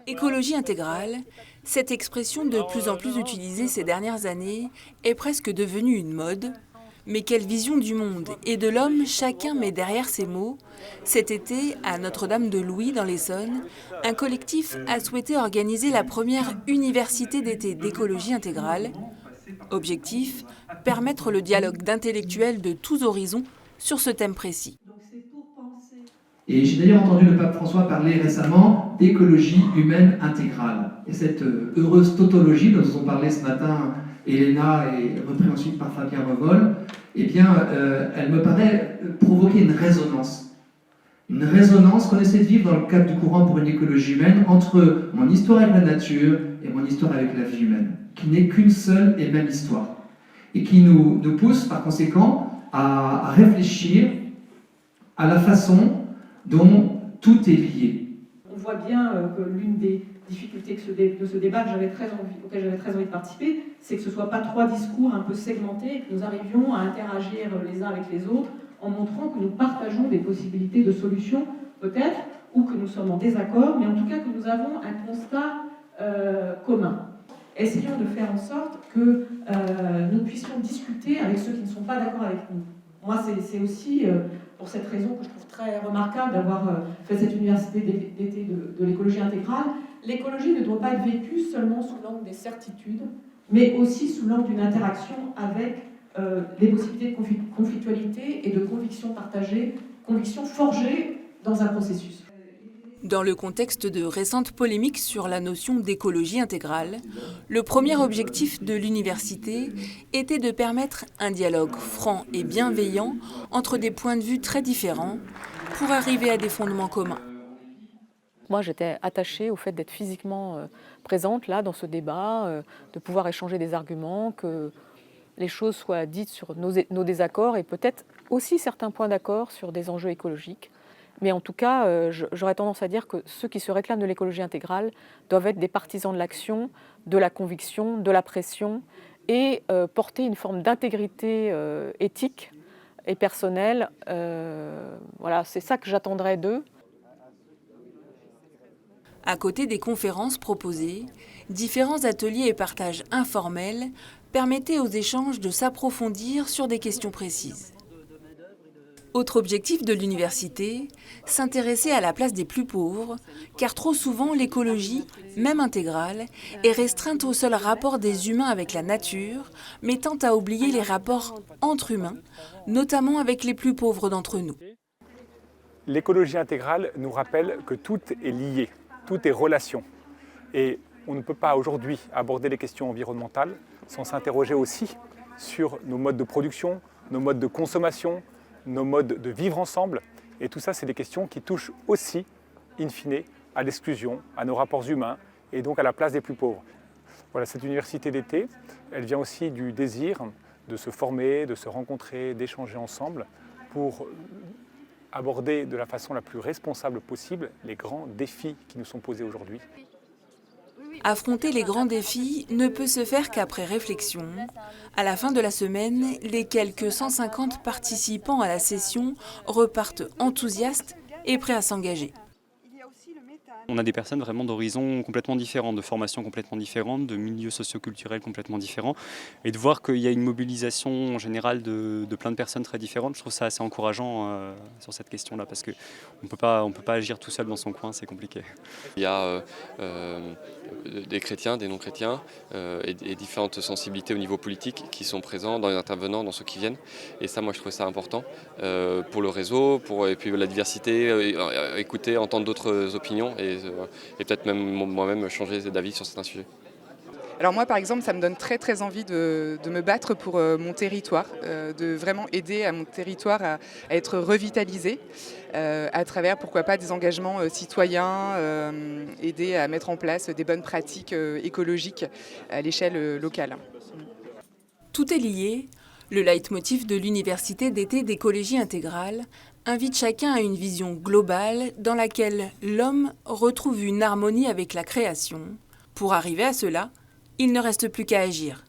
Écologie intégrale, cette expression de plus en plus utilisée ces dernières années est presque devenue une mode. Mais quelle vision du monde et de l'homme chacun met derrière ces mots? Cet été, à Notre-Dame-de-Louis, dans l'Essonne, un collectif a souhaité organiser la première université d'été d'écologie intégrale. Objectif, permettre le dialogue d'intellectuels de tous horizons sur ce thème précis. Et j'ai d'ailleurs entendu le pape François parler récemment d'écologie humaine intégrale. Et cette heureuse tautologie dont nous ont parlé ce matin Elena et repris ensuite par Fabien Revol, eh bien, elle me paraît provoquer une résonance. Une résonance qu'on essaie de vivre dans le cadre du courant pour une écologie humaine entre mon histoire avec la nature et mon histoire avec la vie humaine, qui n'est qu'une seule et même histoire. Et qui nous pousse par conséquent à réfléchir à la façon dont tout est lié. On voit bien que l'une des difficultés de ce débat auquel j'avais très envie de participer, c'est que ce ne soit pas trois discours un peu segmentés et que nous arrivions à interagir les uns avec les autres en montrant que nous partageons des possibilités de solutions, peut-être, ou que nous sommes en désaccord, mais en tout cas que nous avons un constat commun. Essayons de faire en sorte que nous puissions discuter avec ceux qui ne sont pas d'accord avec nous. Moi, c'est aussi pour cette raison que je trouve très remarquable d'avoir fait cette université d'été de l'écologie intégrale. L'écologie ne doit pas être vécue seulement sous l'angle des certitudes, mais aussi sous l'angle d'une interaction avec les possibilités de conflictualité et de convictions partagées, convictions forgées dans un processus. Dans le contexte de récentes polémiques sur la notion d'écologie intégrale, le premier objectif de l'université était de permettre un dialogue franc et bienveillant entre des points de vue très différents pour arriver à des fondements communs. Moi, j'étais attachée au fait d'être physiquement présente là dans ce débat, de pouvoir échanger des arguments, que les choses soient dites sur nos désaccords et peut-être aussi certains points d'accord sur des enjeux écologiques. Mais en tout cas, j'aurais tendance à dire que ceux qui se réclament de l'écologie intégrale doivent être des partisans de l'action, de la conviction, de la pression et porter une forme d'intégrité éthique et personnelle. Voilà, c'est ça que j'attendrais d'eux. À côté des conférences proposées, différents ateliers et partages informels permettaient aux échanges de s'approfondir sur des questions précises. Autre objectif de l'université, s'intéresser à la place des plus pauvres, car trop souvent l'écologie, même intégrale, est restreinte au seul rapport des humains avec la nature, mais tend à oublier les rapports entre humains, notamment avec les plus pauvres d'entre nous. L'écologie intégrale nous rappelle que tout est lié, tout est relation. Et on ne peut pas aujourd'hui aborder les questions environnementales sans s'interroger aussi sur nos modes de production, nos modes de consommation, nos modes de vivre ensemble. Et tout ça, c'est des questions qui touchent aussi, in fine, à l'exclusion, à nos rapports humains et donc à la place des plus pauvres. Voilà, cette université d'été, elle vient aussi du désir de se former, de se rencontrer, d'échanger ensemble pour aborder de la façon la plus responsable possible les grands défis qui nous sont posés aujourd'hui. Affronter les grands défis ne peut se faire qu'après réflexion. À la fin de la semaine, les quelques 150 participants à la session repartent enthousiastes et prêts à s'engager. On a des personnes vraiment d'horizons complètement différents, de formations complètement différentes, de milieux socioculturels complètement différents. Et de voir qu'il y a une mobilisation en général de plein de personnes très différentes, je trouve ça assez encourageant sur cette question-là, parce qu'on ne peut pas agir tout seul dans son coin, c'est compliqué. Il y a des chrétiens, des non-chrétiens et différentes sensibilités au niveau politique qui sont présents dans les intervenants, dans ceux qui viennent. Et ça, moi, je trouve ça important pour le réseau, et puis la diversité, écouter, entendre d'autres opinions et peut-être même moi-même changer d'avis sur certains sujets. Alors moi par exemple ça me donne très très envie de me battre pour mon territoire, de vraiment aider à mon territoire à être revitalisé à travers pourquoi pas des engagements citoyens, aider à mettre en place des bonnes pratiques écologiques à l'échelle locale. Tout est lié. Le leitmotiv de l'université d'été d'écologie intégrale invite chacun à une vision globale dans laquelle l'homme retrouve une harmonie avec la création. Pour arriver à cela, il ne reste plus qu'à agir.